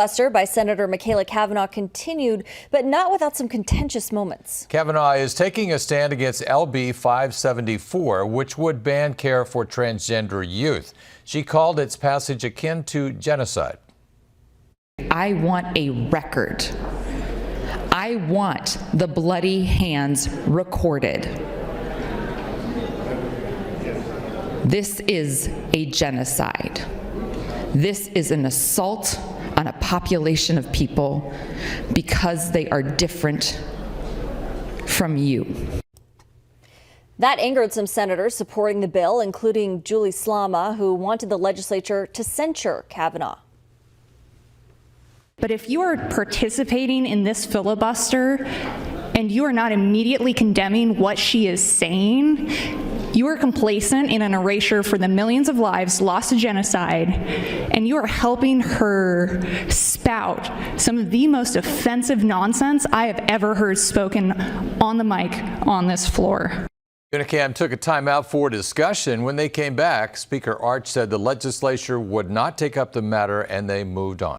Filibuster by Senator Michaela Cavanaugh continued, but not without some contentious moments. Cavanaugh is taking a stand against LB 574, which would ban care for transgender youth. She called its passage akin to genocide. I want a record. I want the bloody hands recorded. This is a genocide. This is an assault on a population of people because they are different from you. That angered some senators supporting the bill, including Julie Slama, who wanted the legislature to censure Cavanaugh. But if you are participating in this filibuster and you are not immediately condemning what she is saying, you are complacent in an erasure for the millions of lives lost to genocide, and you are helping her spout some of the most offensive nonsense I have ever heard spoken on the mic on this floor. Unicam took a timeout for discussion. When they came back, Speaker Arch said the legislature would not take up the matter and they moved on.